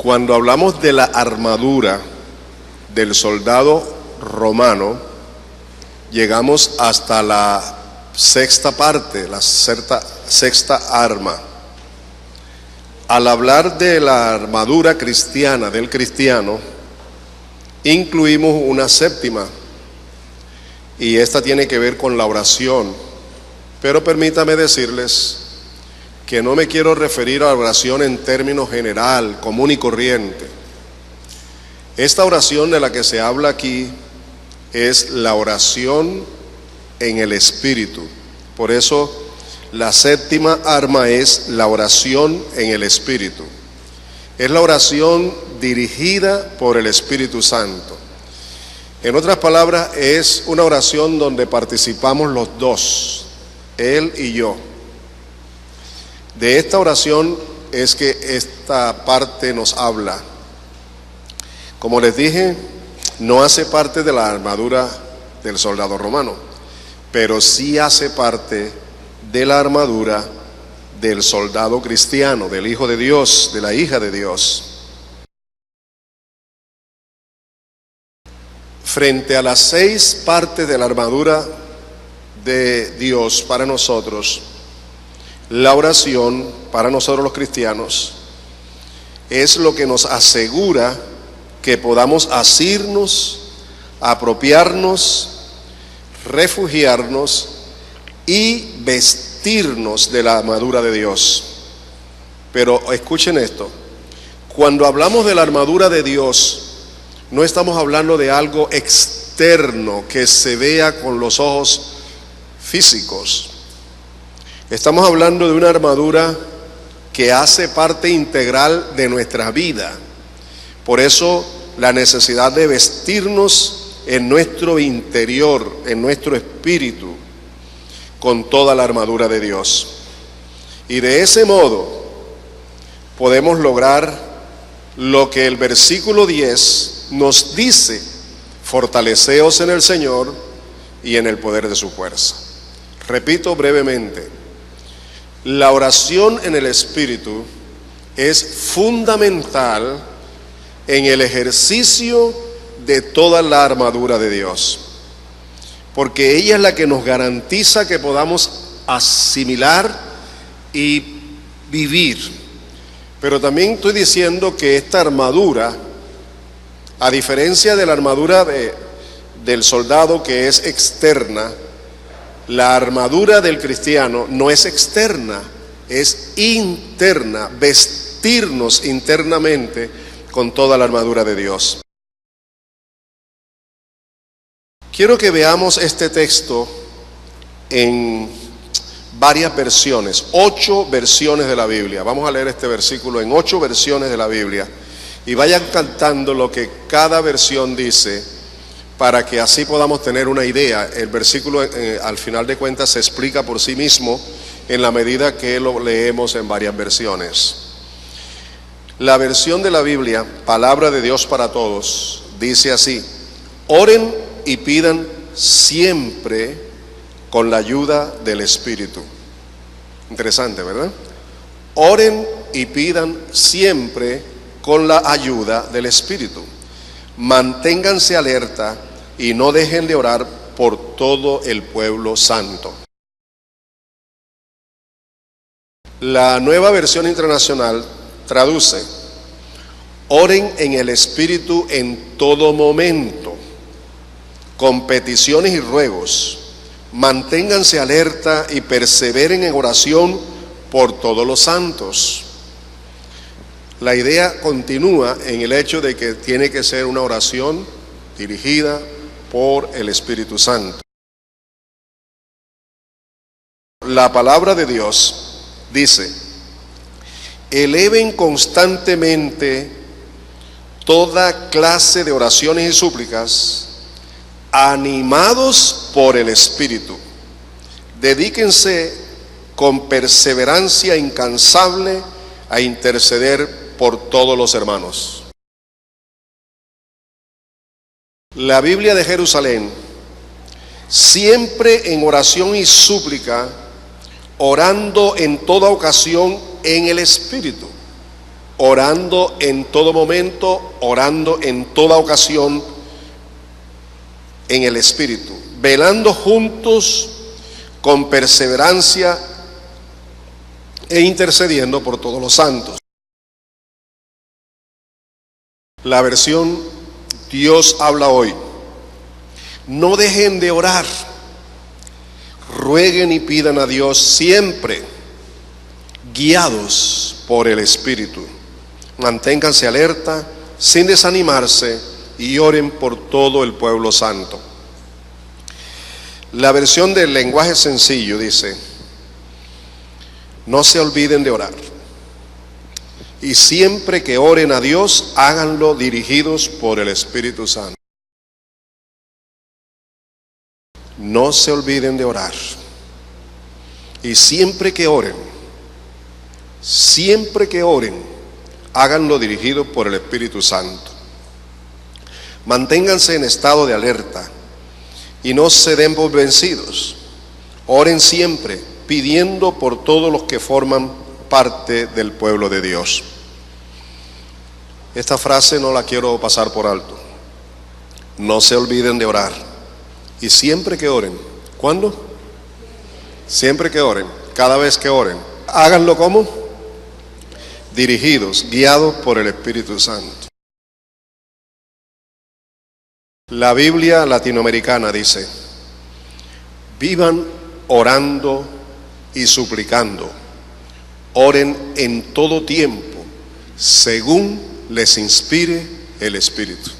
Cuando hablamos de la armadura del soldado romano, llegamos hasta la sexta parte, la sexta arma. Al hablar de la armadura cristiana, del cristiano, incluimos una séptima, y esta tiene que ver con la oración. Pero permítame decirles que no me quiero referir a la oración en términos general, común y corriente. Esta oración de la que se habla aquí es la oración en el Espíritu. Por eso la séptima arma es la oración en el Espíritu. Es la oración dirigida por el Espíritu Santo. En otras palabras, es una oración donde participamos los dos, él y yo. De esta oración es que esta parte nos habla. Como les dije, no hace parte de la armadura del soldado romano, pero sí hace parte de la armadura del soldado cristiano, del Hijo de Dios, de la hija de Dios. Frente a las 6 partes de la armadura de Dios para nosotros, la oración para nosotros los cristianos es lo que nos asegura que podamos asirnos, apropiarnos, refugiarnos y vestirnos de la armadura de Dios. Pero escuchen esto: cuando hablamos de la armadura de Dios, no estamos hablando de algo externo que se vea con los ojos físicos. Estamos hablando de una armadura que hace parte integral de nuestra vida. Por eso la necesidad de vestirnos en nuestro interior, en nuestro espíritu, con toda la armadura de Dios. Y de ese modo podemos lograr lo que el versículo 10 nos dice: fortaleceos en el Señor y en el poder de su fuerza. Repito brevemente: la oración en el Espíritu es fundamental en el ejercicio de toda la armadura de Dios, porque ella es la que nos garantiza que podamos asimilar y vivir. Pero también estoy diciendo que esta armadura, a diferencia de la armadura del soldado, que es externa, la armadura del cristiano no es externa, es interna, vestirnos internamente con toda la armadura de Dios. Quiero que veamos este texto en varias versiones, 8 versiones de la Biblia. Vamos a leer este versículo en 8 versiones de la Biblia, y vayan cantando lo que cada versión dice, para que así podamos tener una idea. El versículo al final de cuentas se explica por sí mismo en la medida que lo leemos en varias versiones. La versión de la Biblia, Palabra de Dios para Todos, dice así: oren y pidan siempre con la ayuda del Espíritu. Interesante, ¿verdad? Oren y pidan siempre con la ayuda del Espíritu. Manténganse alerta y no dejen de orar por todo el pueblo santo. La Nueva Versión Internacional traduce: oren en el Espíritu en todo momento, con peticiones y ruegos. Manténganse alerta y perseveren en oración por todos los santos. La idea continúa en el hecho de que tiene que ser una oración dirigida por el Espíritu Santo. La palabra de Dios dice: eleven constantemente toda clase de oraciones y súplicas, animados por el Espíritu. Dedíquense con perseverancia incansable a interceder por todos los hermanos. La Biblia de Jerusalén: siempre en oración y súplica, orando en toda ocasión en el Espíritu. orando en todo momento, orando en toda ocasión en el Espíritu, velando juntos con perseverancia e intercediendo por todos los santos. La versión Dios habla hoy. No dejen de orar, rueguen y pidan a Dios siempre, guiados por el Espíritu. Manténganse alerta, sin desanimarse, y oren por todo el pueblo santo. La versión del lenguaje sencillo dice: no se olviden de orar, y siempre que oren a Dios, háganlo dirigidos por el Espíritu Santo. No se olviden de orar, y siempre que oren, háganlo dirigido por el Espíritu Santo. Manténganse en estado de alerta y no se den por vencidos. Oren siempre, pidiendo por todos los que forman parte del pueblo de Dios. Esta frase no la quiero pasar por alto. No se olviden de orar, y siempre que oren. ¿Cuándo? Siempre que oren, cada vez que oren. Háganlo ¿cómo? Dirigidos, guiados por el Espíritu Santo. La Biblia latinoamericana dice: vivan orando y suplicando, oren en todo tiempo, según les inspire el Espíritu.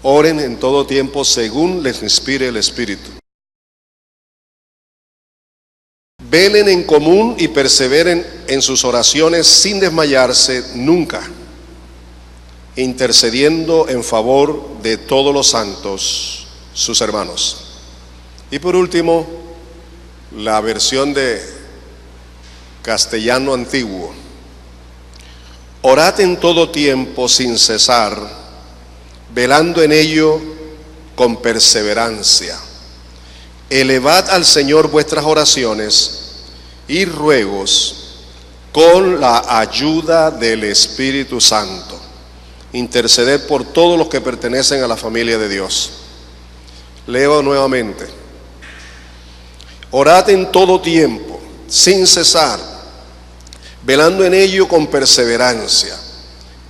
Oren en todo tiempo, según les inspire el Espíritu. Velen en común y perseveren en sus oraciones sin desmayarse nunca, intercediendo en favor de todos los santos, sus hermanos. Y por último, la versión de castellano antiguo: orad en todo tiempo sin cesar, velando en ello con perseverancia. Elevad al Señor vuestras oraciones y ruegos con la ayuda del Espíritu Santo. Interceded por todos los que pertenecen a la familia de Dios. Leo nuevamente: orad en todo tiempo, sin cesar, velando en ello con perseverancia.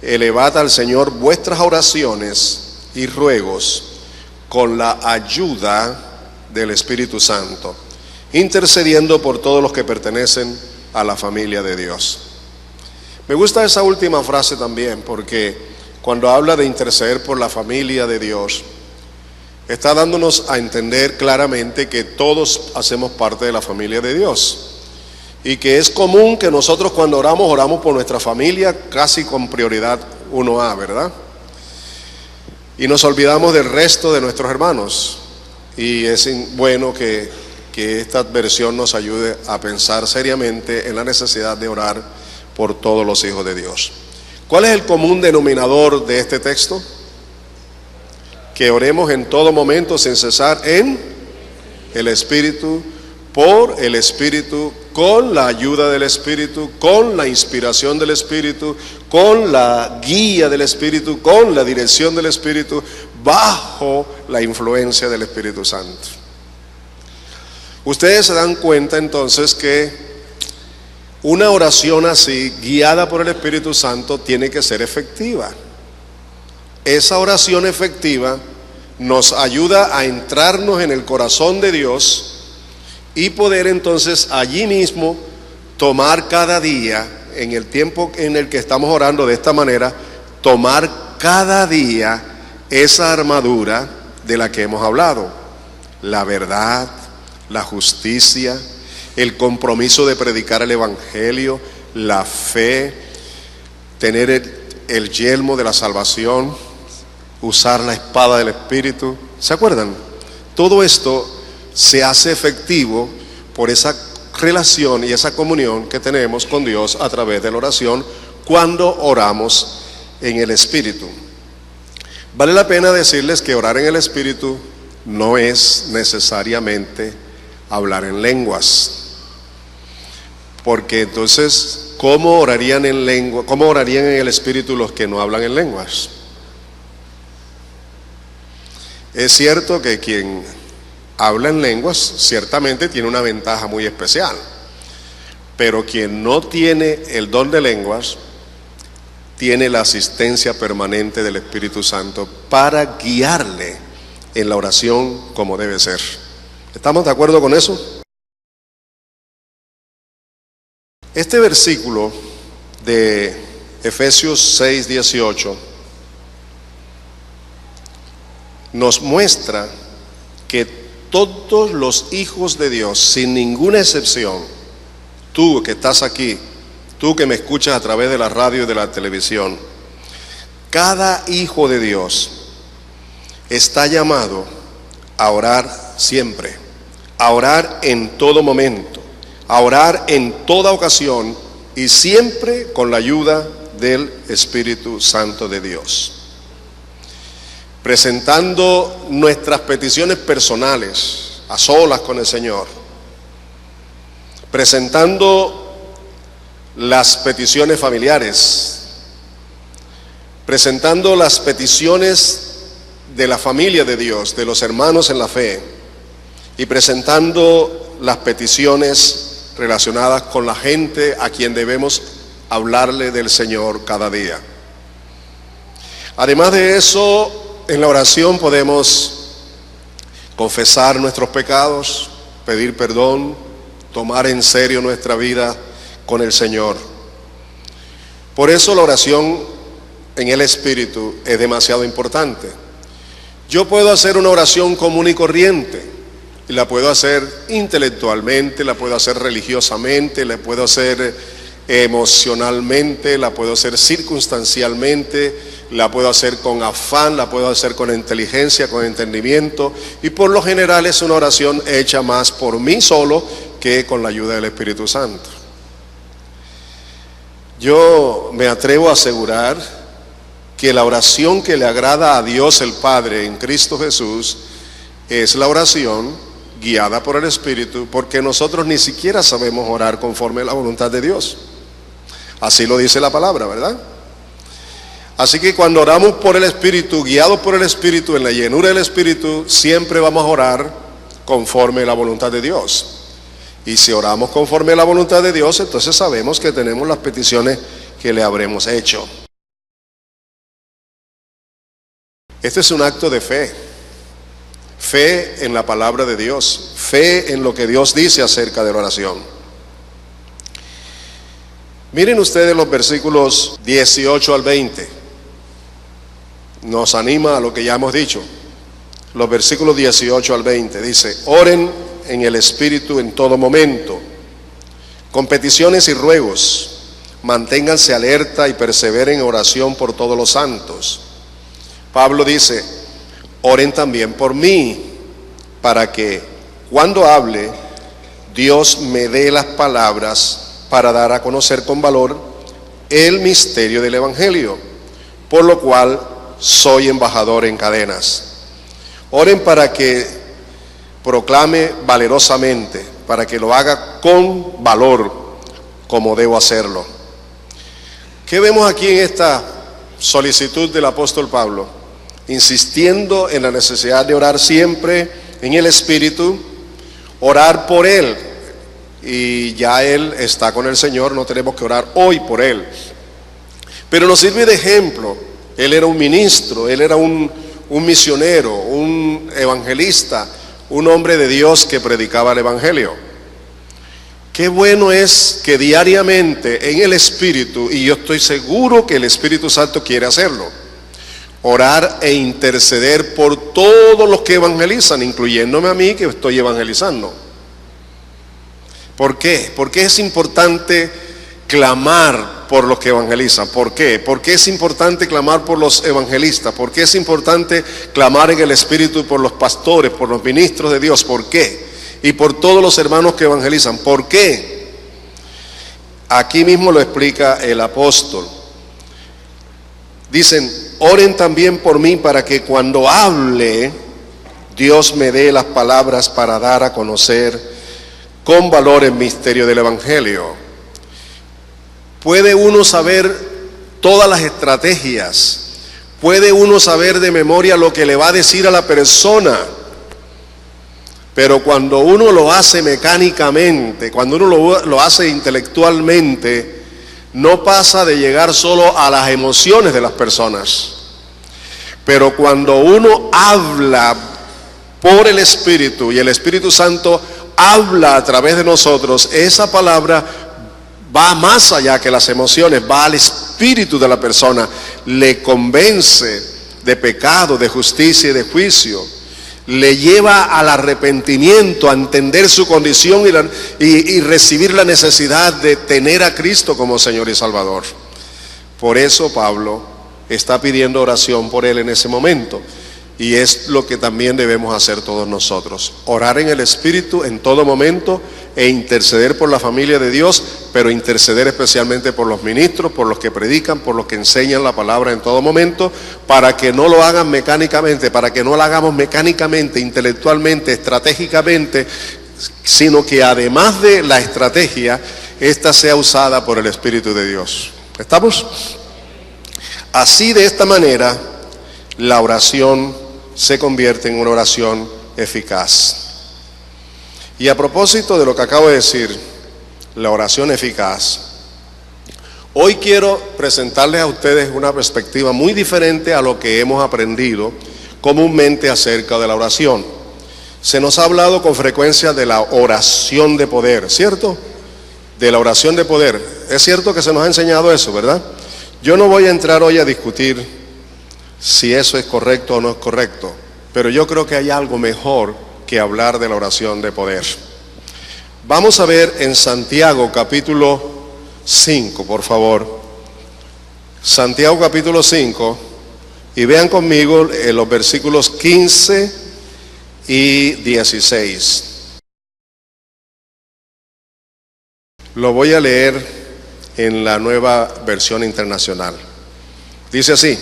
Elevad al Señor vuestras oraciones y ruegos con la ayuda del Espíritu Santo, intercediendo por todos los que pertenecen a la familia de Dios. Me gusta esa última frase también, porque cuando habla de interceder por la familia de Dios, está dándonos a entender claramente que todos hacemos parte de la familia de Dios, y que es común que nosotros cuando oramos por nuestra familia casi con prioridad 1A, ¿verdad? Y nos olvidamos del resto de nuestros hermanos, y es bueno que esta versión nos ayude a pensar seriamente en la necesidad de orar por todos los hijos de Dios. ¿Cuál es el común denominador de este texto? Que oremos en todo momento sin cesar en el Espíritu, por el Espíritu, con la ayuda del Espíritu, con la inspiración del Espíritu, con la guía del Espíritu, con la dirección del Espíritu, bajo la influencia del Espíritu Santo. Ustedes se dan cuenta entonces que una oración así, guiada por el Espíritu Santo, tiene que ser efectiva. Esa oración efectiva nos ayuda a entrarnos en el corazón de Dios y poder entonces allí mismo tomar cada día, en el tiempo en el que estamos orando de esta manera, tomar cada día esa armadura de la que hemos hablado: la verdad, la justicia, el compromiso de predicar el Evangelio, la fe, tener el yelmo de la salvación, usar la espada del Espíritu. ¿Se acuerdan? Todo esto se hace efectivo por esa relación y esa comunión que tenemos con Dios a través de la oración cuando oramos en el Espíritu. Vale la pena decirles que orar en el Espíritu no es necesariamente hablar en lenguas, porque entonces ¿cómo orarían en lengua? ¿Cómo orarían en el Espíritu los que no hablan en lenguas? Es cierto que quien habla en lenguas ciertamente tiene una ventaja muy especial, pero quien no tiene el don de lenguas tiene la asistencia permanente del Espíritu Santo para guiarle en la oración como debe ser. ¿Estamos de acuerdo con eso? Este versículo de Efesios 6:18 nos muestra que todos los hijos de Dios, sin ninguna excepción, tú que estás aquí, tú que me escuchas a través de la radio y de la televisión, cada hijo de Dios está llamado a orar siempre, a orar en todo momento, a orar en toda ocasión y siempre con la ayuda del Espíritu Santo de Dios. Presentando nuestras peticiones personales, a solas con el Señor, presentando las peticiones familiares, presentando las peticiones de la familia de Dios, de los hermanos en la fe, y presentando las peticiones relacionadas con la gente a quien debemos hablarle del Señor cada día. Además de eso, en la oración podemos confesar nuestros pecados, pedir perdón, tomar en serio nuestra vida con el Señor. Por eso la oración en el Espíritu es demasiado importante. Yo puedo hacer una oración común y corriente, y la puedo hacer intelectualmente, la puedo hacer religiosamente, la puedo hacer emocionalmente, la puedo hacer circunstancialmente, la puedo hacer con afán, la puedo hacer con inteligencia, con entendimiento, y por lo general es una oración hecha más por mí solo que con la ayuda del Espíritu Santo. Yo me atrevo a asegurar que la oración que le agrada a Dios el Padre en Cristo Jesús es la oración guiada por el Espíritu, porque nosotros ni siquiera sabemos orar conforme a la voluntad de Dios. Así lo dice la palabra, ¿verdad? Así que cuando oramos por el Espíritu, guiados por el Espíritu, en la llenura del Espíritu, siempre vamos a orar conforme a la voluntad de Dios. Y si oramos conforme a la voluntad de Dios, entonces sabemos que tenemos las peticiones que le habremos hecho. Este es un acto de fe. Fe en la palabra de Dios, fe en lo que Dios dice acerca de la oración. Miren ustedes los versículos 18 al 20. Nos anima a lo que ya hemos dicho. Los versículos 18 al 20 dice: oren en el Espíritu en todo momento, con peticiones y ruegos, manténganse alerta y perseveren en oración por todos los santos. Pablo dice: oren también por mí, para que cuando hable, Dios me dé las palabras para dar a conocer con valor el misterio del Evangelio, por lo cual soy embajador en cadenas. Oren para que proclame valerosamente, para que lo haga con valor, como debo hacerlo. ¿Qué vemos aquí en esta solicitud del apóstol Pablo? Insistiendo en la necesidad de orar siempre en el Espíritu, orar por él, y ya él está con el Señor, no tenemos que orar hoy por él, pero nos sirve de ejemplo. Él era un ministro, él era un misionero, un evangelista, un hombre de Dios que predicaba el Evangelio. Qué bueno es que diariamente en el Espíritu, y yo estoy seguro que el Espíritu Santo quiere hacerlo, orar e interceder por todos los que evangelizan, incluyéndome a mí que estoy evangelizando. ¿Por qué? Porque es importante clamar por los que evangelizan. ¿Por qué? Porque es importante clamar por los evangelistas. ¿Por qué es importante clamar en el Espíritu por los pastores, por los ministros de Dios? ¿Por qué? Y por todos los hermanos que evangelizan. ¿Por qué? Aquí mismo lo explica el apóstol. Dicen: oren también por mí, para que cuando hable, Dios me dé las palabras para dar a conocer con valor el misterio del Evangelio. puede uno saber todas las estrategias, puede uno saber de memoria lo que le va a decir a la persona, pero cuando uno lo hace mecánicamente, cuando uno lo hace intelectualmente, no pasa de llegar solo a las emociones de las personas. Pero cuando uno habla por el Espíritu y el Espíritu Santo habla a través de nosotros, esa palabra va más allá que las emociones, va al espíritu de la persona, le convence de pecado, de justicia y de juicio, le lleva al arrepentimiento, a entender su condición y recibir la necesidad de tener a Cristo como Señor y Salvador. Por eso Pablo está pidiendo oración por él en ese momento. Y es lo que también debemos hacer todos nosotros. Orar en el Espíritu en todo momento e interceder por la familia de Dios, pero interceder especialmente por los ministros, por los que predican, por los que enseñan la palabra en todo momento, para que no lo hagan mecánicamente, para que no lo hagamos mecánicamente, intelectualmente, estratégicamente, sino que además de la estrategia, esta sea usada por el Espíritu de Dios. ¿Estamos? Así, de esta manera, la oración se convierte en una oración eficaz. Y a propósito de lo que acabo de decir, la oración eficaz, hoy quiero presentarles a ustedes una perspectiva muy diferente a lo que hemos aprendido comúnmente acerca de la oración. Se nos ha hablado con frecuencia de la oración de poder, ¿cierto? De la oración de poder. Es cierto que se nos ha enseñado eso, ¿verdad? Yo no voy a entrar hoy a discutir si eso es correcto o no es correcto, pero yo creo que hay algo mejor que hablar de la oración de poder. Vamos a ver en Santiago capítulo 5, por favor. Santiago capítulo 5, y vean conmigo los versículos 15 y 16. Lo voy a leer en la Nueva Versión Internacional. Dice así: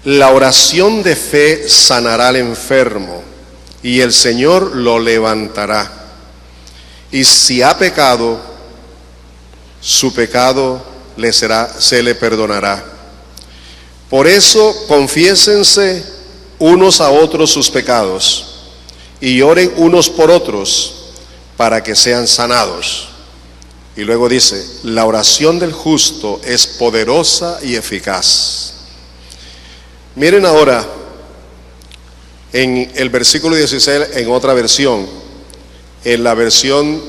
la oración de fe sanará al enfermo y el Señor lo levantará. Y si ha pecado, su pecado se le perdonará. Por eso confiésense unos a otros sus pecados y oren unos por otros para que sean sanados. Y luego dice: la oración del justo es poderosa y eficaz. Miren ahora en el versículo 16, en otra versión, en la versión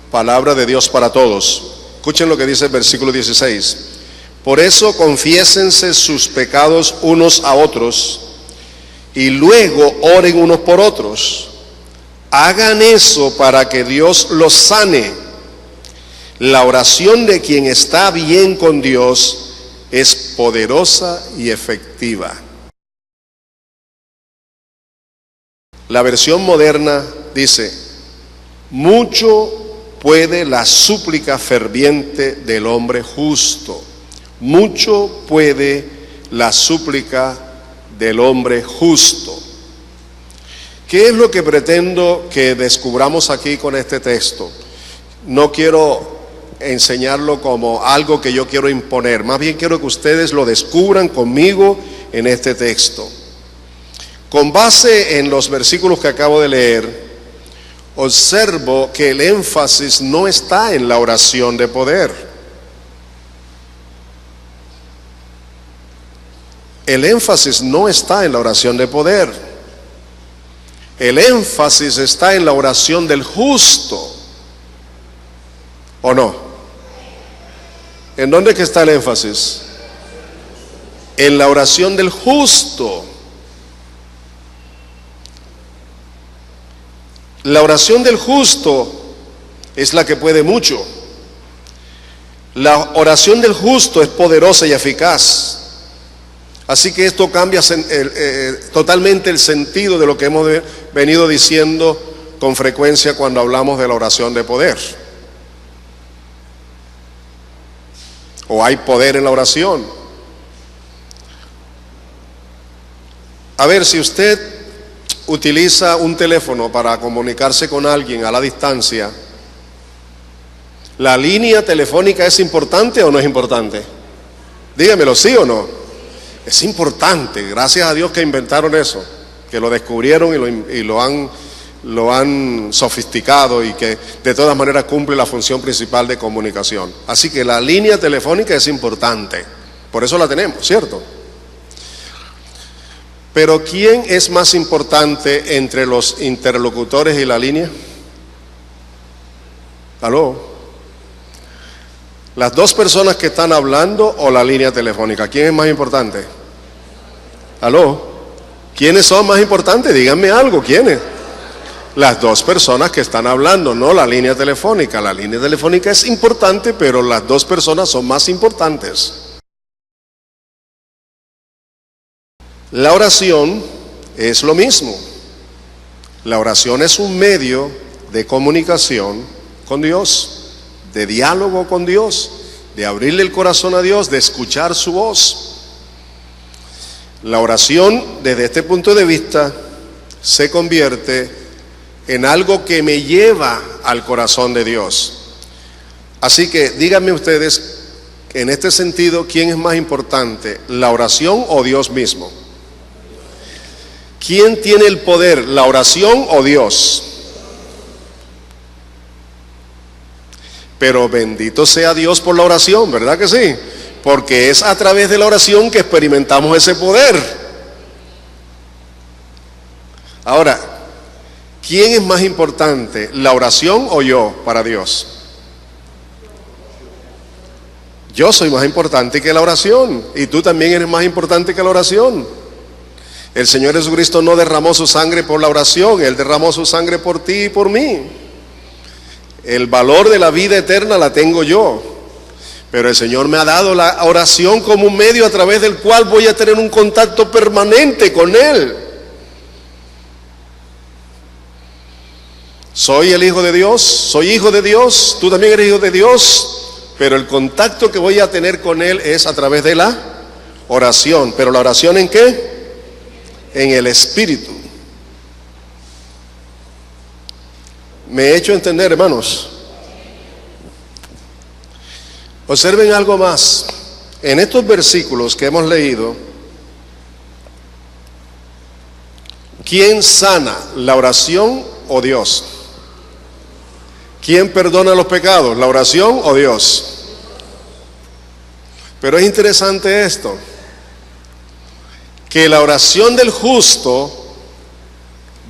Palabra de Dios para Todos. Escuchen lo que dice el versículo 16. Por eso confiésense sus pecados unos a otros y luego oren unos por otros. Hagan eso para que Dios los sane. La oración de quien está bien con Dios es poderosa y efectiva. La versión moderna dice: mucho puede la súplica ferviente del hombre justo. Mucho puede la súplica del hombre justo. ¿Qué es lo que pretendo que descubramos aquí con este texto? No quiero enseñarlo como algo que yo quiero imponer, más bien quiero que ustedes lo descubran conmigo en este texto. Con base en los versículos que acabo de leer, observo que el énfasis no está en la oración de poder. El énfasis no está en la oración de poder. El énfasis está en la oración del justo. ¿O no? ¿En dónde que está el énfasis? En la oración del justo. La oración del justo es la que puede mucho. La oración del justo es poderosa y eficaz. Así que esto cambia totalmente el sentido de lo que hemos venido diciendo con frecuencia cuando hablamos de la oración de poder. ¿O hay poder en la oración? A ver, si usted utiliza un teléfono para comunicarse con alguien a la distancia, ¿La línea telefónica es importante o no es importante? Dígamelo, ¿sí o no? Es importante, gracias a Dios que inventaron eso, que lo descubrieron y lo han sofisticado y que de todas maneras cumple la función principal de comunicación. Así que la línea telefónica es importante, por eso la tenemos, ¿cierto? Pero ¿quién es más importante entre los interlocutores y la línea? ¿Aló? ¿Las dos personas que están hablando o la línea telefónica? ¿Quién es más importante? ¿Aló? ¿Quiénes son más importantes? Díganme algo, ¿quiénes? Las dos personas que están hablando, no la línea telefónica. La línea telefónica es importante, pero las dos personas son más importantes. La oración es lo mismo. La oración es un medio de comunicación con Dios, de diálogo con Dios, de abrirle el corazón a Dios, de escuchar su voz. La oración, desde este punto de vista, se convierte en algo que me lleva al corazón de Dios. Así que díganme ustedes, en este sentido, ¿quién es más importante, la oración o Dios mismo? ¿Quién tiene el poder, la oración o Dios? Pero bendito sea Dios por la oración, ¿verdad que sí? Porque es a través de la oración que experimentamos ese poder. Ahora, ¿quién es más importante, la oración o yo para Dios? Yo soy más importante que la oración y tú también eres más importante que la oración. El Señor Jesucristo no derramó su sangre por la oración, Él derramó su sangre por ti y por mí. El valor de la vida eterna la tengo yo, pero el Señor me ha dado la oración como un medio a través del cual voy a tener un contacto permanente con Él. Soy el hijo de Dios, soy hijo de Dios, tú también eres hijo de Dios, pero el contacto que voy a tener con Él es a través de la oración. ¿Pero la oración en qué? En el Espíritu. ¿Me he hecho entender, hermanos? Observen algo más. En estos versículos que hemos leído, ¿quién sana, la oración o Dios? ¿Quién perdona los pecados, la oración o Dios? Pero es interesante esto, que la oración del justo,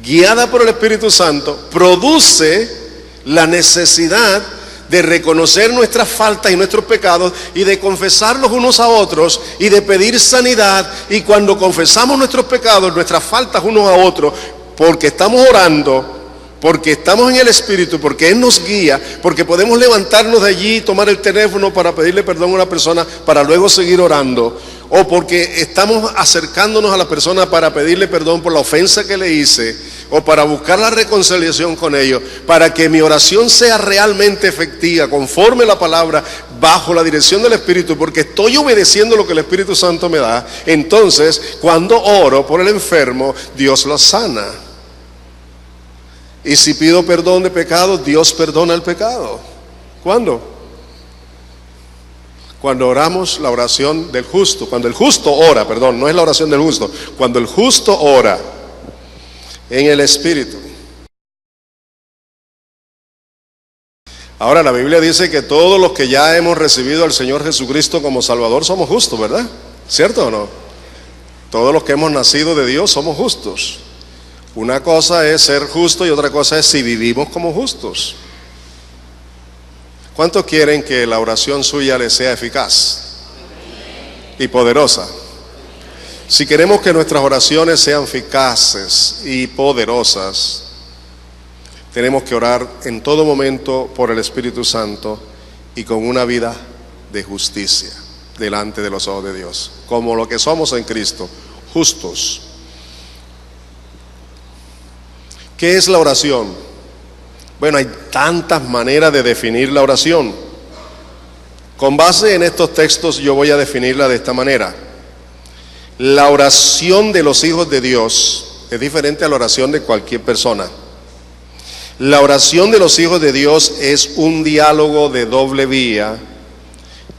guiada por el Espíritu Santo, produce la necesidad de reconocer nuestras faltas y nuestros pecados y de confesarlos unos a otros y de pedir sanidad. Y cuando confesamos nuestros pecados, nuestras faltas unos a otros, porque estamos orando, porque estamos en el Espíritu, porque Él nos guía, porque podemos levantarnos de allí y tomar el teléfono para pedirle perdón a una persona para luego seguir orando, o porque estamos acercándonos a la persona para pedirle perdón por la ofensa que le hice, o para buscar la reconciliación con ellos, para que mi oración sea realmente efectiva, conforme a la palabra, bajo la dirección del Espíritu, porque estoy obedeciendo lo que el Espíritu Santo me da. Entonces, cuando oro por el enfermo, Dios lo sana. Y si pido perdón de pecados, Dios perdona el pecado. ¿Cuándo? Cuando oramos la oración del justo. Cuando el justo ora, perdón, no es la oración del justo. Cuando el justo ora en el Espíritu. Ahora la Biblia dice que todos los que ya hemos recibido al Señor Jesucristo como Salvador somos justos, ¿verdad? ¿Cierto o no? Todos los que hemos nacido de Dios somos justos. Una cosa es ser justo y otra cosa es si vivimos como justos. ¿Cuántos quieren que la oración suya les sea eficaz y poderosa? Si queremos que nuestras oraciones sean eficaces y poderosas, tenemos que orar en todo momento por el Espíritu Santo y con una vida de justicia delante de los ojos de Dios, como lo que somos en Cristo, justos. ¿Qué es la oración? Bueno, hay tantas maneras de definir la oración. Con base en estos textos yo voy a definirla de esta manera. La oración de los hijos de Dios es diferente a la oración de cualquier persona. La oración de los hijos de Dios es un diálogo de doble vía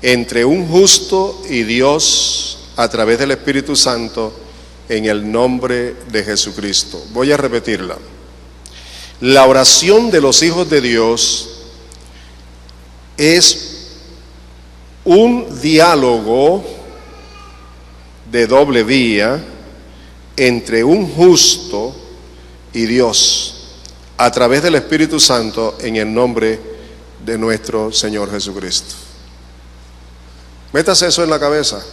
entre un justo y Dios a través del Espíritu Santo en el nombre de Jesucristo. Voy a repetirla. La oración de los hijos de Dios es un diálogo de doble vía entre un justo y Dios a través del Espíritu Santo en el nombre de nuestro Señor Jesucristo. Métase eso en la cabeza.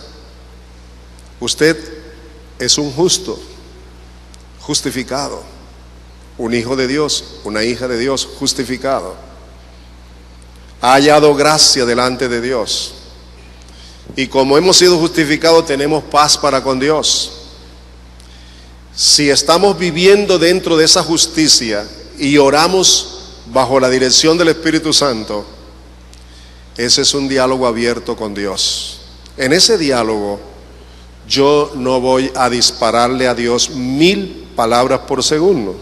Usted es un justo, justificado, un hijo de Dios, una hija de Dios, justificado. Ha hallado gracia delante de Dios. Y como hemos sido justificados, tenemos paz para con Dios. Si estamos viviendo dentro de esa justicia y oramos bajo la dirección del Espíritu Santo, ese es un diálogo abierto con Dios. En ese diálogo yo no voy a dispararle a Dios 1000 palabras por segundo,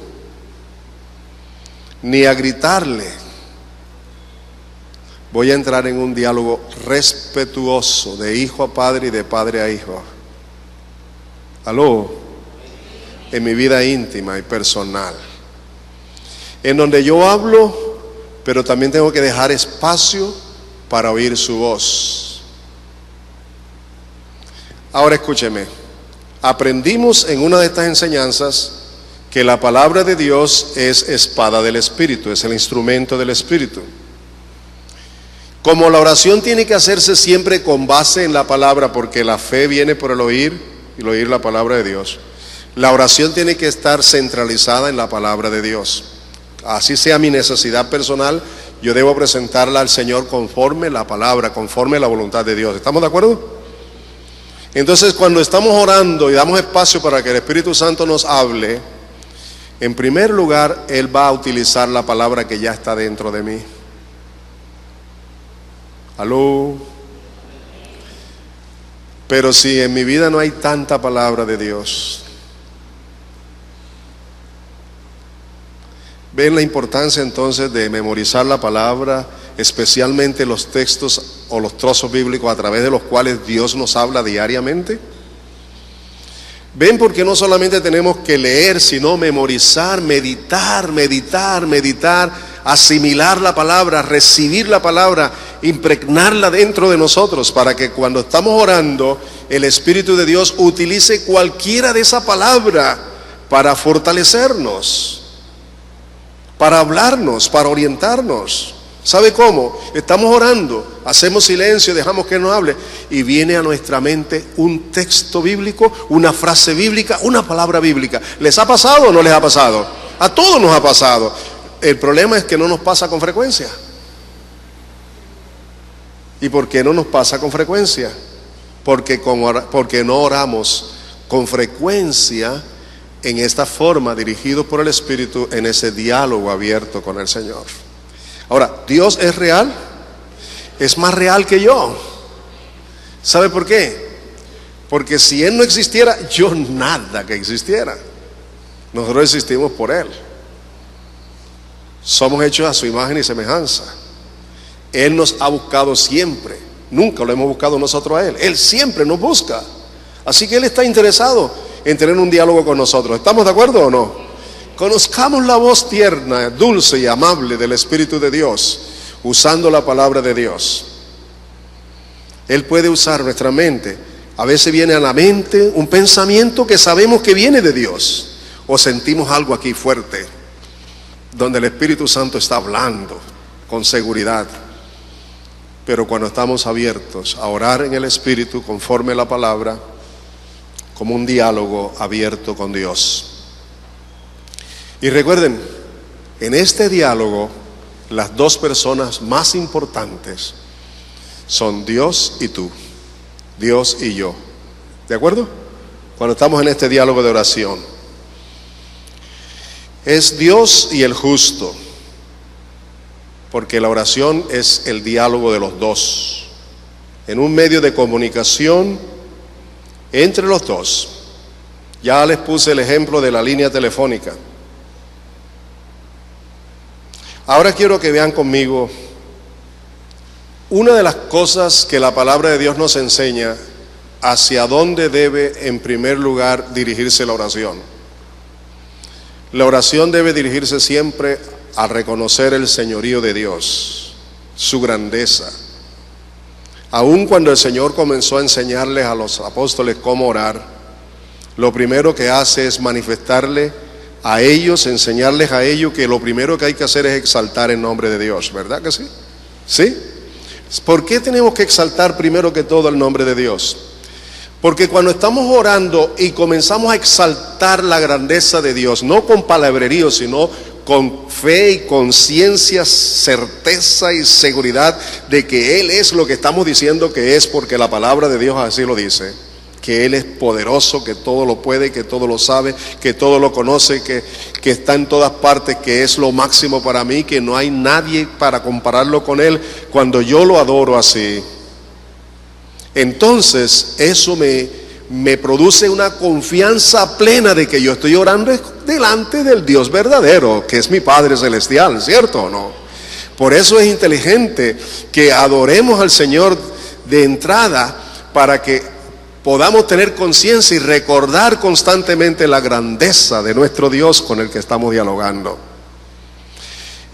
ni a gritarle. Voy a entrar en un diálogo respetuoso de hijo a padre y de padre a hijo. ¿Aló? En mi vida íntima y personal, en donde yo hablo, pero también tengo que dejar espacio para oír su voz. Ahora escúcheme, aprendimos en una de estas enseñanzas que la palabra de Dios es espada del Espíritu, es el instrumento del Espíritu. Como la oración tiene que hacerse siempre con base en la palabra, porque la fe viene por el oír y el oír la palabra de Dios, la oración tiene que estar centralizada en la palabra de Dios. Así sea mi necesidad personal, yo debo presentarla al Señor conforme la palabra, conforme la voluntad de Dios. ¿Estamos de acuerdo? Entonces, cuando estamos orando y damos espacio para que el Espíritu Santo nos hable, en primer lugar, Él va a utilizar la palabra que ya está dentro de mí. ¿Aló? Pero si en mi vida no hay tanta palabra de Dios, ¿ven la importancia entonces de memorizar la palabra, especialmente los textos o los trozos bíblicos a través de los cuales Dios nos habla diariamente? ¿Ven por qué no solamente tenemos que leer, sino memorizar, meditar, asimilar la palabra, recibir la palabra, impregnarla dentro de nosotros, para que cuando estamos orando, el Espíritu de Dios utilice cualquiera de esa palabra para fortalecernos, para hablarnos, para orientarnos? ¿Sabe cómo? Estamos orando, hacemos silencio, dejamos que nos hable, y viene a nuestra mente un texto bíblico, una frase bíblica, una palabra bíblica. ¿Les ha pasado o no les ha pasado? A todos nos ha pasado. El problema es que no nos pasa con frecuencia. ¿Y por qué no nos pasa con frecuencia? Porque no oramos con frecuencia en esta forma, dirigidos por el Espíritu, en ese diálogo abierto con el Señor. Ahora, ¿Dios es real? Es más real que yo. ¿Sabe por qué? Porque si Él no existiera, yo nada que existiera. Nosotros existimos por Él. Somos hechos a su imagen y semejanza. Él nos ha buscado siempre. Nunca lo hemos buscado nosotros a Él. Él siempre nos busca. Así que Él está interesado en tener un diálogo con nosotros. ¿Estamos de acuerdo o no? Conozcamos la voz tierna, dulce y amable del Espíritu de Dios, usando la palabra de Dios. Él puede usar nuestra mente. A veces viene a la mente un pensamiento que sabemos que viene de Dios, o sentimos algo aquí fuerte, donde el Espíritu Santo está hablando con seguridad. Pero cuando estamos abiertos a orar en el Espíritu conforme la palabra, como un diálogo abierto con Dios. Y recuerden, en este diálogo, las dos personas más importantes son Dios y tú, Dios y yo. ¿De acuerdo? Cuando estamos en este diálogo de oración, es Dios y el justo, porque la oración es el diálogo de los dos, en un medio de comunicación entre los dos. Ya les puse el ejemplo de la línea telefónica. Ahora quiero que vean conmigo una de las cosas que la palabra de Dios nos enseña hacia dónde debe en primer lugar dirigirse la oración. La oración debe dirigirse siempre a reconocer el señorío de Dios, su grandeza. Aun cuando el Señor comenzó a enseñarles a los apóstoles cómo orar, lo primero que hace es manifestarle a ellos, enseñarles a ellos que lo primero que hay que hacer es exaltar el nombre de Dios, ¿verdad que sí? ¿Sí? ¿Por qué tenemos que exaltar primero que todo el nombre de Dios? Porque cuando estamos orando y comenzamos a exaltar la grandeza de Dios, no con palabrerío, sino con fe y conciencia, certeza y seguridad de que Él es lo que estamos diciendo que es, porque la palabra de Dios así lo dice, que Él es poderoso, que todo lo puede, que todo lo sabe, que todo lo conoce, que está en todas partes, que es lo máximo para mí, que no hay nadie para compararlo con Él. Cuando yo lo adoro así, entonces eso me produce una confianza plena de que yo estoy orando delante del Dios verdadero, que es mi Padre Celestial, ¿cierto o no? Por eso es inteligente que adoremos al Señor de entrada, para que podamos tener conciencia y recordar constantemente la grandeza de nuestro Dios con el que estamos dialogando.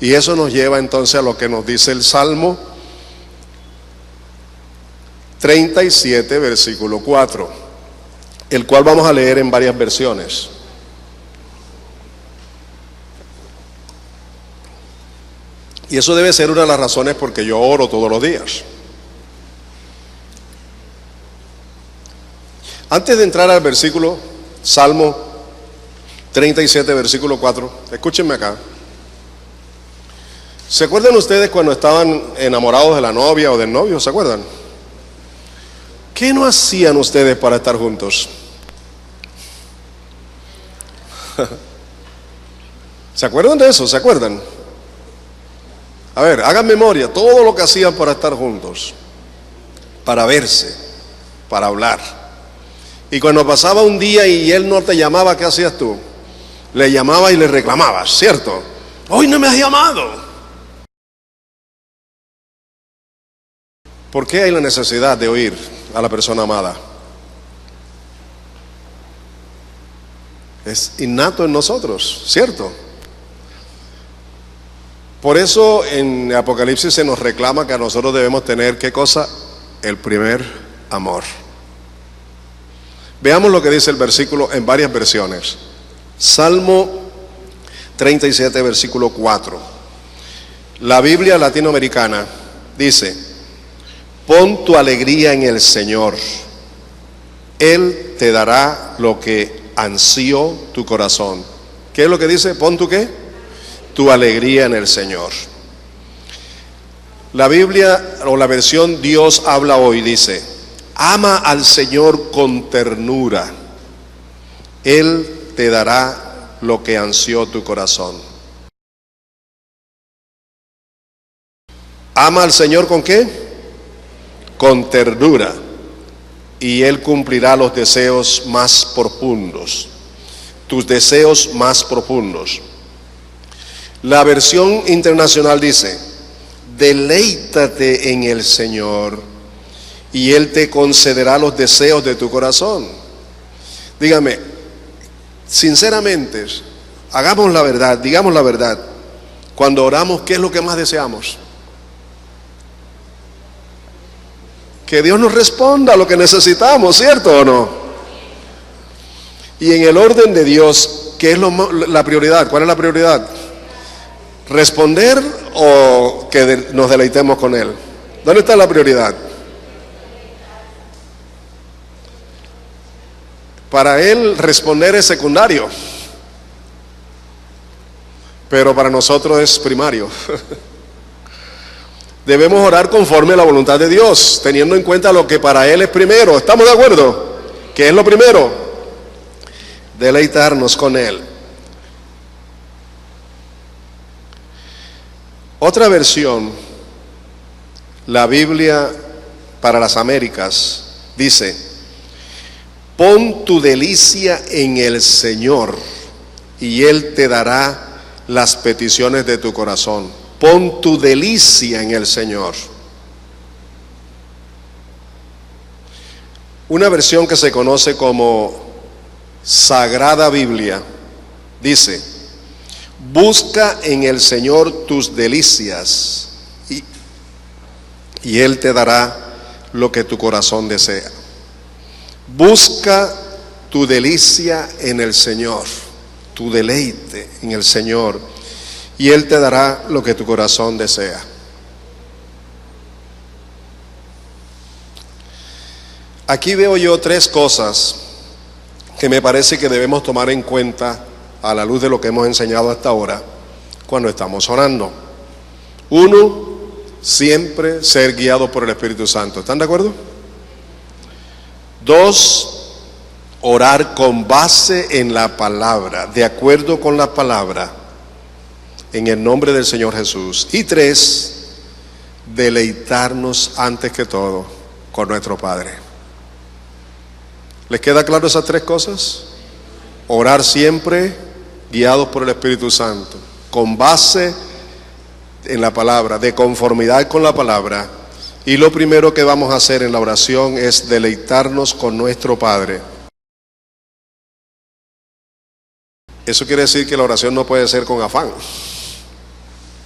Y eso nos lleva entonces a lo que nos dice el Salmo 37, versículo 4, el cual vamos a leer en varias versiones. Y eso debe ser una de las razones por que yo oro todos los días. Antes de entrar al versículo, Salmo 37, versículo 4, escúchenme acá. ¿Se acuerdan ustedes cuando estaban enamorados de la novia o del novio? ¿Se acuerdan? ¿Qué no hacían ustedes para estar juntos? ¿Se acuerdan de eso? ¿Se acuerdan? A ver, hagan memoria, todo lo que hacían para estar juntos, para verse, para hablar. Y cuando pasaba un día y él no te llamaba, ¿qué hacías tú? Le llamabas y le reclamabas, ¿cierto? Hoy no me has llamado. ¿Por qué hay la necesidad de oír a la persona amada? Es innato en nosotros, ¿cierto? Por eso en Apocalipsis se nos reclama que a nosotros debemos tener, ¿qué cosa? El primer amor. Veamos lo que dice el versículo en varias versiones. Salmo 37, versículo 4. La Biblia latinoamericana dice: pon tu alegría en el Señor, Él te dará lo que ansió tu corazón. ¿Qué es lo que dice? Pon tu ¿qué? Tu alegría en el Señor. La Biblia o la versión Dios habla hoy dice: ama al Señor con ternura, Él te dará lo que ansió tu corazón. Ama al Señor ¿con qué? Con ternura, y Él cumplirá los deseos más profundos, tus deseos más profundos. La versión internacional dice: deleítate en el Señor y Él te concederá los deseos de tu corazón. Dígame, sinceramente, hagamos la verdad, digamos la verdad. Cuando oramos, ¿qué es lo que más deseamos? Que Dios nos responda a lo que necesitamos, ¿cierto o no? Y en el orden de Dios, ¿qué es la prioridad? ¿Cuál es la prioridad? ¿Responder o que nos deleitemos con Él? ¿Dónde está la prioridad? Para Él responder es secundario, pero para nosotros es primario. Debemos orar conforme a la voluntad de Dios, teniendo en cuenta lo que para Él es primero. ¿Estamos de acuerdo? ¿Qué es lo primero? Deleitarnos con Él. Otra versión, la Biblia para las Américas, dice: pon tu delicia en el Señor y Él te dará las peticiones de tu corazón. Pon tu delicia en el Señor. Una versión que se conoce como Sagrada Biblia dice: busca en el Señor tus delicias y Él te dará lo que tu corazón desea. Busca tu delicia en el Señor, tu deleite en el Señor, y Él te dará lo que tu corazón desea. Aquí veo yo tres cosas que me parece que debemos tomar en cuenta a la luz de lo que hemos enseñado hasta ahora cuando estamos orando. Uno, siempre ser guiado por el Espíritu Santo. ¿Están de acuerdo? Dos, orar con base en la palabra, de acuerdo con la palabra, en el nombre del Señor Jesús. Y tres, deleitarnos antes que todo con nuestro Padre. ¿Les queda claro esas tres cosas? Orar siempre guiados por el Espíritu Santo, con base en la palabra, de conformidad con la palabra. Y lo primero que vamos a hacer en la oración es deleitarnos con nuestro Padre. Eso quiere decir que la oración no puede ser con afán.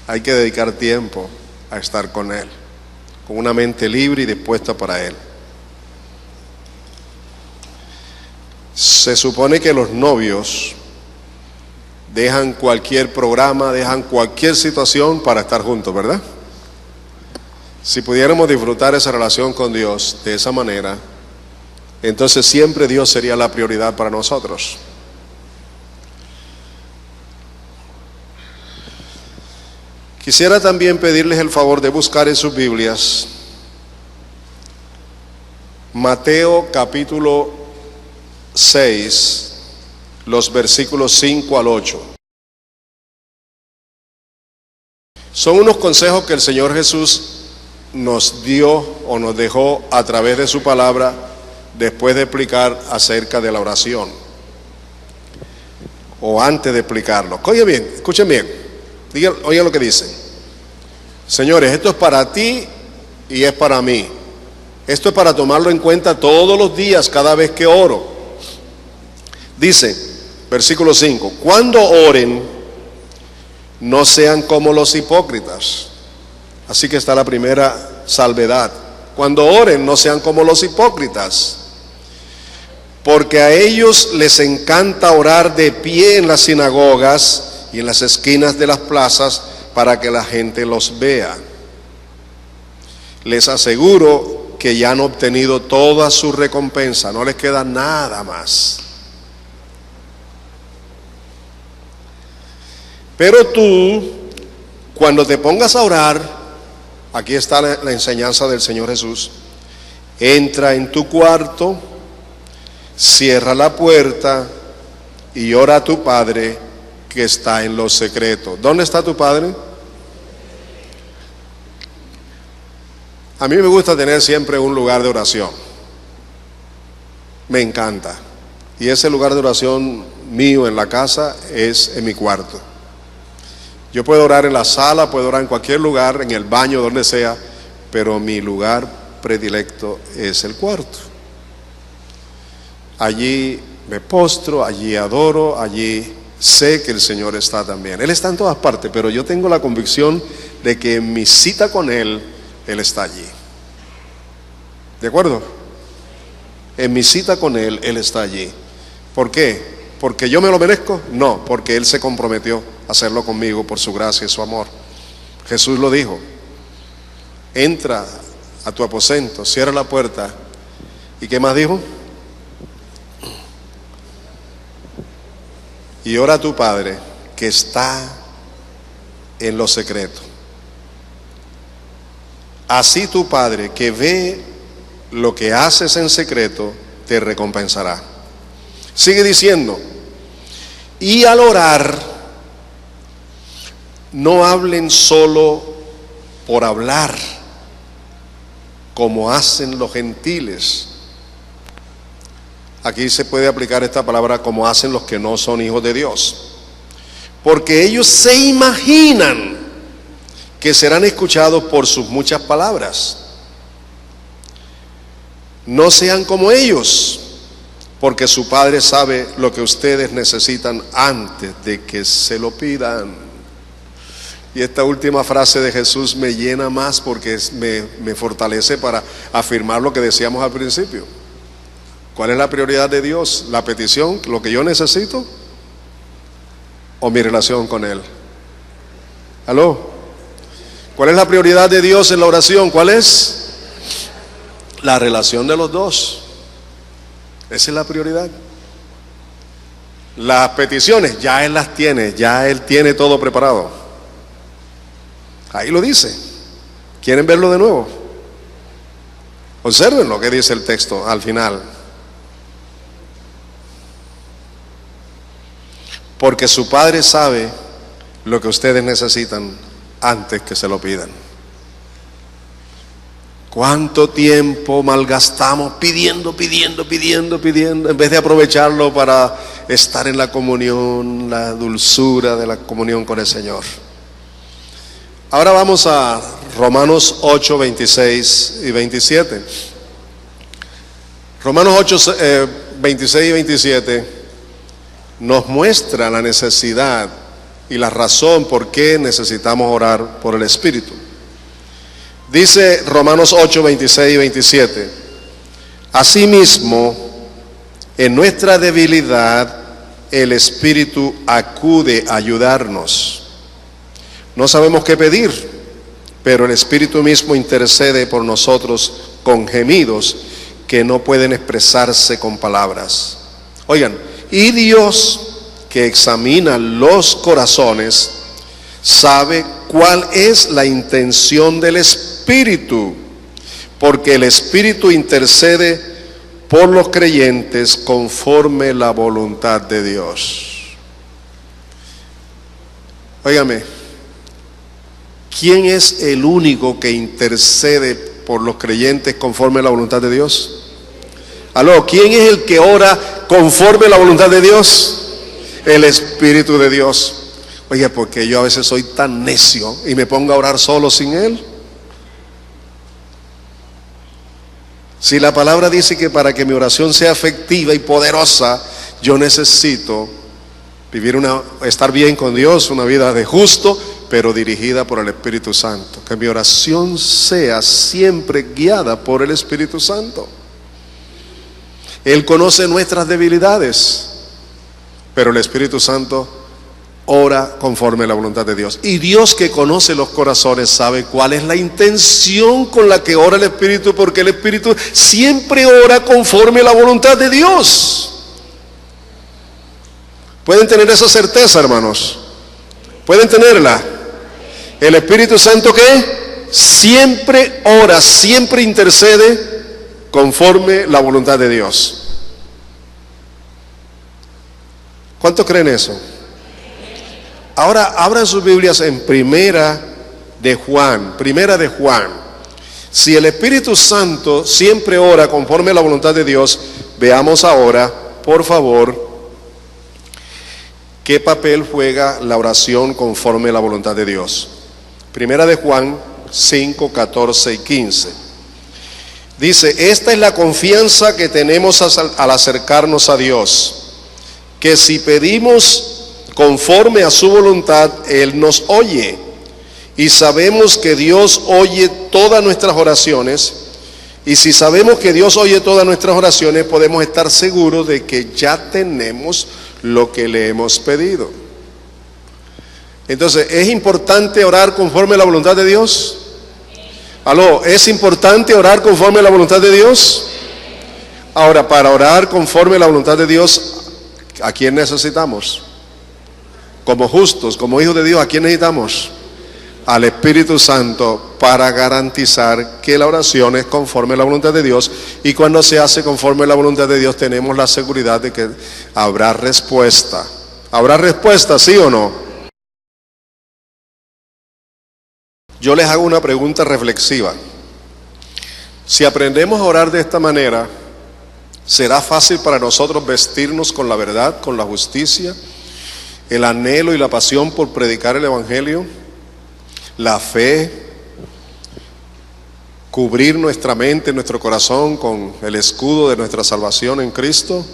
Hay que dedicar tiempo a estar con Él, con una mente libre y dispuesta para Él. Se supone que los novios dejan cualquier programa, dejan cualquier situación para estar juntos, ¿verdad? Si pudiéramos disfrutar esa relación con Dios de esa manera, entonces siempre Dios sería la prioridad para nosotros. Quisiera también pedirles el favor de buscar en sus Biblias Mateo capítulo 6, los versículos 5 al 8. Son unos consejos que el Señor Jesús nos dio o nos dejó a través de su palabra después de explicar acerca de la oración, o antes de explicarlo. Oigan bien, escuchen bien, oigan lo que dice. Señores, esto es para ti y es para mí. Esto es para tomarlo en cuenta todos los días, cada vez que oro. Dice, versículo 5, cuando oren, no sean como los hipócritas. Así que está la primera salvedad. Cuando oren, no sean como los hipócritas, porque a ellos les encanta orar de pie en las sinagogas y en las esquinas de las plazas para que la gente los vea. Les aseguro que ya han obtenido toda su recompensa, no les queda nada más. Pero tú, cuando te pongas a orar, aquí está la enseñanza del Señor Jesús, entra en tu cuarto, cierra la puerta y ora a tu Padre que está en lo secreto. ¿Dónde está tu Padre? A mí me gusta tener siempre un lugar de oración. Me encanta. Y ese lugar de oración mío en la casa es en mi cuarto. Yo puedo orar en la sala, puedo orar en cualquier lugar, en el baño, donde sea, pero mi lugar predilecto es el cuarto. Allí me postro, allí adoro, allí sé que el Señor está también. Él está en todas partes, pero yo tengo la convicción de que en mi cita con Él, Él está allí. ¿De acuerdo? En mi cita con Él, Él está allí. ¿Por qué? ¿Porque yo me lo merezco? No, porque Él se comprometió a hacerlo conmigo por su gracia y su amor. Jesús lo dijo. Entra a tu aposento, cierra la puerta. ¿Y qué más dijo? Y ora a tu Padre que está en lo secreto. Así tu Padre que ve lo que haces en secreto te recompensará. Sigue diciendo, y al orar, no hablen solo por hablar, como hacen los gentiles. Aquí se puede aplicar esta palabra como hacen los que no son hijos de Dios. Porque ellos se imaginan que serán escuchados por sus muchas palabras. No sean como ellos, porque su Padre sabe lo que ustedes necesitan antes de que se lo pidan. Y esta última frase de Jesús me llena más porque me fortalece para afirmar lo que decíamos al principio. ¿Cuál es la prioridad de Dios? ¿La petición, lo que yo necesito? ¿O mi relación con Él? ¿Aló? ¿Cuál es la prioridad de Dios en la oración? ¿Cuál es? La relación de los dos. Esa es la prioridad. Las peticiones, ya Él las tiene, ya Él tiene todo preparado. Ahí lo dice. ¿Quieren verlo de nuevo? Observen lo que dice el texto al final. Porque su Padre sabe lo que ustedes necesitan antes que se lo pidan. ¿Cuánto tiempo malgastamos pidiendo, en vez de aprovecharlo para estar en la comunión, la dulzura de la comunión con el Señor? Ahora vamos a Romanos 8, 26 y 27. Romanos 8, 26 y 27 nos muestra la necesidad y la razón por qué necesitamos orar por el Espíritu. Dice Romanos 8, 26 y 27: asimismo, en nuestra debilidad, el Espíritu acude a ayudarnos. No sabemos qué pedir, pero el Espíritu mismo intercede por nosotros con gemidos que no pueden expresarse con palabras. Oigan, y Dios, que examina los corazones, sabe cuál es la intención del Espíritu, porque el Espíritu intercede por los creyentes conforme la voluntad de Dios. Óigame, ¿quién es el único que intercede por los creyentes conforme la voluntad de Dios? Aló, ¿quién es el que ora conforme la voluntad de Dios? El Espíritu de Dios. Oye, porque yo a veces soy tan necio y me pongo a orar solo sin Él. Si la palabra dice que para que mi oración sea efectiva y poderosa, yo necesito estar bien con Dios, una vida de justo, pero dirigida por el Espíritu Santo. Que mi oración sea siempre guiada por el Espíritu Santo. Él conoce nuestras debilidades, pero el Espíritu Santo ora conforme a la voluntad de Dios. Y Dios, que conoce los corazones, sabe cuál es la intención con la que ora el Espíritu, porque el Espíritu siempre ora conforme a la voluntad de Dios. ¿Pueden tener esa certeza, hermanos? ¿Pueden tenerla? El Espíritu Santo, ¿qué? Siempre ora, siempre intercede conforme la voluntad de Dios. ¿Cuántos creen eso? Ahora abran sus Biblias en Primera de Juan. Si el Espíritu Santo siempre ora conforme a la voluntad de Dios, veamos ahora, por favor, qué papel juega la oración conforme a la voluntad de Dios. Primera de Juan 5, 14 y 15. Dice: esta es la confianza que tenemos al acercarnos a Dios, que si pedimos conforme a su voluntad, Él nos oye. Y sabemos que Dios oye todas nuestras oraciones. Y si sabemos que Dios oye todas nuestras oraciones, podemos estar seguros de que ya tenemos lo que le hemos pedido. Entonces, ¿es importante orar conforme a la voluntad de Dios? Aló, ¿es importante orar conforme a la voluntad de Dios? Ahora, para orar conforme a la voluntad de Dios, ¿a quién necesitamos? Como justos, como hijos de Dios, ¿a quién necesitamos? Al Espíritu Santo, para garantizar que la oración es conforme a la voluntad de Dios. Y cuando se hace conforme a la voluntad de Dios, tenemos la seguridad de que habrá respuesta. ¿Habrá respuesta, sí o no? Yo les hago una pregunta reflexiva. Si aprendemos a orar de esta manera, ¿será fácil para nosotros vestirnos con la verdad, con la justicia, el anhelo y la pasión por predicar el Evangelio? la fe, cubrir nuestra mente, nuestro corazón con el escudo de nuestra salvación en Cristo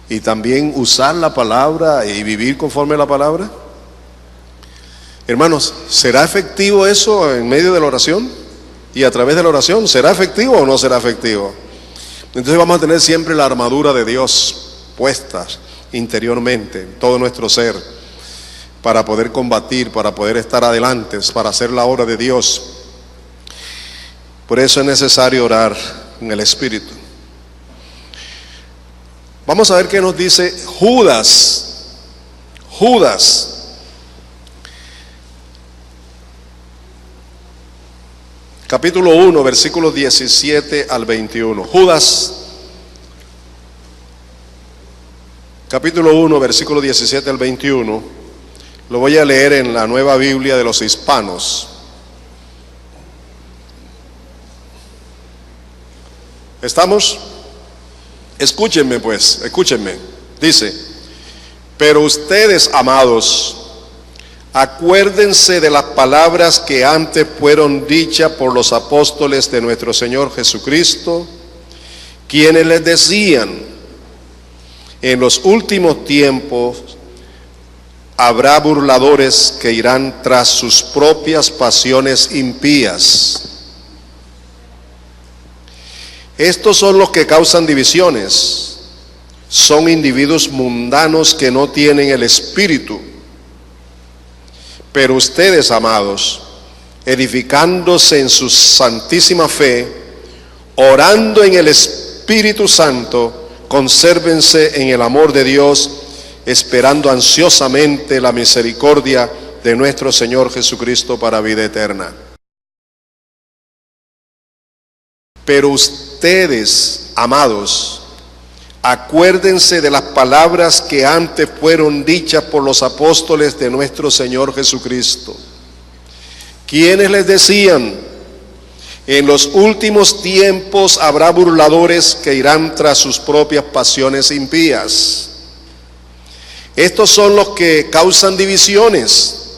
y también usar la palabra y vivir conforme a la palabra. Hermanos, ¿será efectivo eso en medio de la oración y a través de la oración? ¿Será efectivo o no será efectivo? Entonces vamos a tener siempre la armadura de Dios puesta interiormente en todo nuestro ser para poder combatir, para poder estar adelante, para hacer la obra de Dios. Por eso es necesario orar en el Espíritu. Vamos a ver qué nos dice Judas. Capítulo 1, versículos 17 al 21. Judas, capítulo 1, versículo 17 al 21. Lo voy a leer en la Nueva Biblia de los Hispanos. ¿Estamos? Escúchenme pues, escúchenme. Dice: pero ustedes, amados, acuérdense de las palabras que antes fueron dichas por los apóstoles de nuestro Señor Jesucristo, quienes les decían: en los últimos tiempos habrá burladores que irán tras sus propias pasiones impías. Estos son los que causan divisiones. Son individuos mundanos que no tienen el Espíritu. Pero ustedes, amados, edificándose en su santísima fe, orando en el Espíritu Santo, consérvense en el amor de Dios, esperando ansiosamente la misericordia de nuestro Señor Jesucristo para vida eterna. Pero ustedes, amados, acuérdense de las palabras que antes fueron dichas por los apóstoles de nuestro Señor Jesucristo, quienes les decían: en los últimos tiempos habrá burladores que irán tras sus propias pasiones impías. Estos son los que causan divisiones.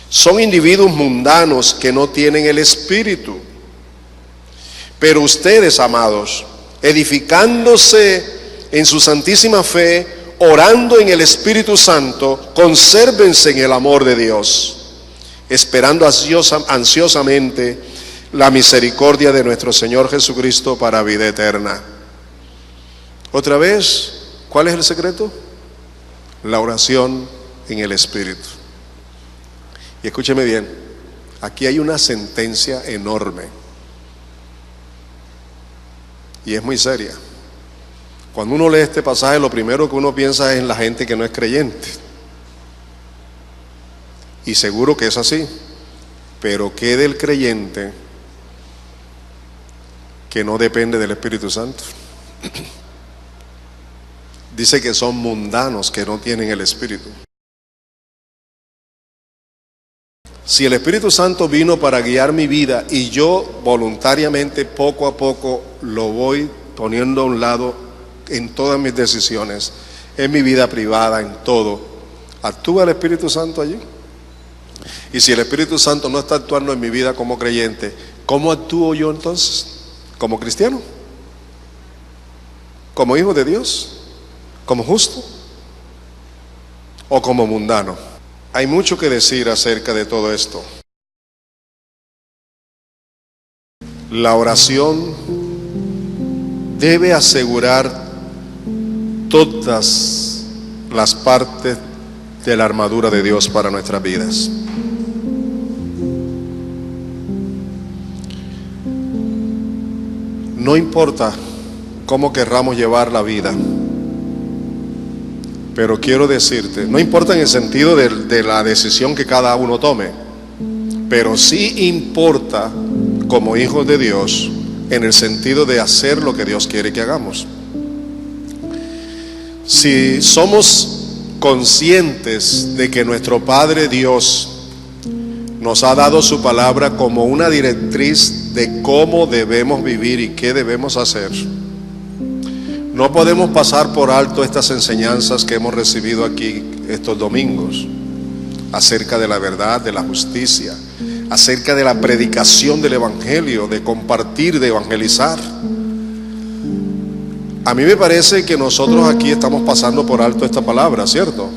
Son individuos mundanos que no tienen el Espíritu. Pero ustedes, amados, edificándose en su santísima fe, orando en el Espíritu Santo, consérvense en el amor de Dios, esperando ansiosamente la misericordia de nuestro Señor Jesucristo para vida eterna. Otra vez, ¿cuál es el secreto? La oración en el Espíritu. Y escúcheme bien, aquí hay una sentencia enorme. Y es muy seria. Cuando uno lee este pasaje, lo primero que uno piensa es en la gente que no es creyente. Y seguro que es así. Pero ¿qué del creyente que no depende del Espíritu Santo? Dice que son mundanos, que no tienen el Espíritu. Si el Espíritu Santo vino para guiar mi vida y yo voluntariamente poco a poco lo voy poniendo a un lado en todas mis decisiones, en mi vida privada, en todo, ¿actúa el Espíritu Santo allí? Y si el Espíritu Santo no está actuando en mi vida como creyente, ¿cómo actúo yo entonces? ¿Como cristiano? ¿Como hijo de Dios? ¿Como justo? ¿O como mundano? Hay mucho que decir acerca de todo esto. La oración debe asegurar todas las partes de la armadura de Dios para nuestras vidas. No importa cómo querramos llevar la vida, pero quiero decirte, no importa en el sentido de la decisión que cada uno tome, pero sí importa como hijos de Dios en el sentido de hacer lo que Dios quiere que hagamos. Si somos conscientes de que nuestro Padre Dios nos ha dado su palabra como una directriz de cómo debemos vivir y qué debemos hacer, no podemos pasar por alto estas enseñanzas que hemos recibido aquí estos domingos acerca de la verdad, de la justicia, acerca de la predicación del evangelio, de compartir, de evangelizar. A mí me parece que nosotros aquí estamos pasando por alto esta palabra, ¿cierto?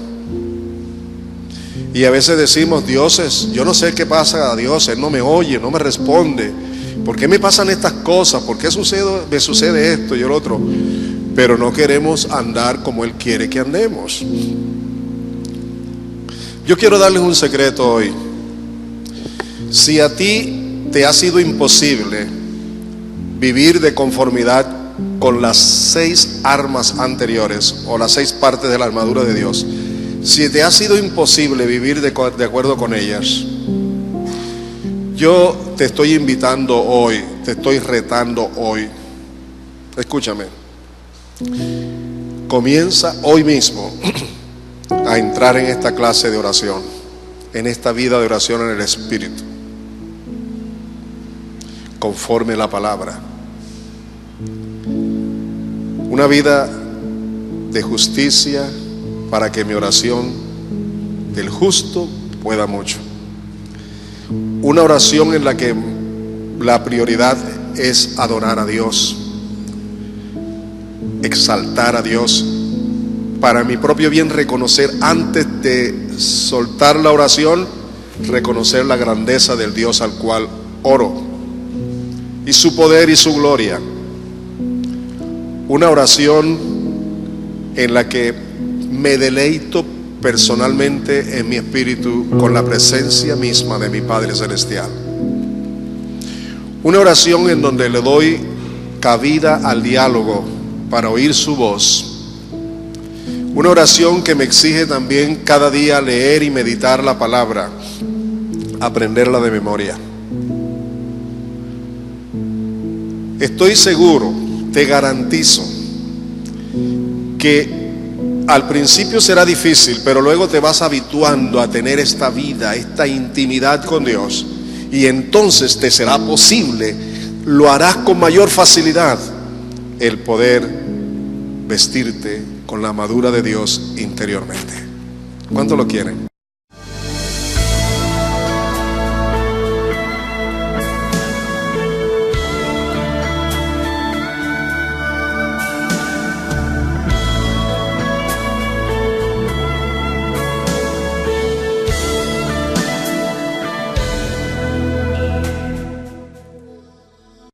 Y a veces decimos, yo no sé qué pasa a Dios, Él no me oye, no me responde. ¿Por qué me pasan estas cosas? ¿Por qué me sucede esto y el otro? Pero no queremos andar como Él quiere que andemos. Yo quiero darles un secreto hoy. Si a ti te ha sido imposible vivir de conformidad con las 6 armas anteriores o las 6 partes de la armadura de Dios, si te ha sido imposible vivir de acuerdo con ellas, yo te estoy invitando hoy, te estoy retando hoy. Escúchame. Comienza hoy mismo a entrar en esta clase de oración, en esta vida de oración en el Espíritu, conforme a la palabra. Una vida de justicia para que mi oración del justo pueda mucho. Una oración en la que la prioridad es adorar a Dios, exaltar a Dios, para mi propio bien reconocer, antes de soltar la oración, reconocer la grandeza del Dios al cual oro y su poder y su gloria. Una oración en la que me deleito personalmente en mi espíritu con la presencia misma de mi Padre Celestial. Una oración en donde le doy cabida al diálogo para oír su voz. Una oración que me exige también cada día leer y meditar la palabra, aprenderla de memoria. Estoy seguro, te garantizo, que al principio será difícil, pero luego te vas habituando a tener esta vida, esta intimidad con Dios, y entonces te será posible, lo harás con mayor facilidad, el poder vestirte con la armadura de Dios interiormente. ¿Cuánto lo quieren?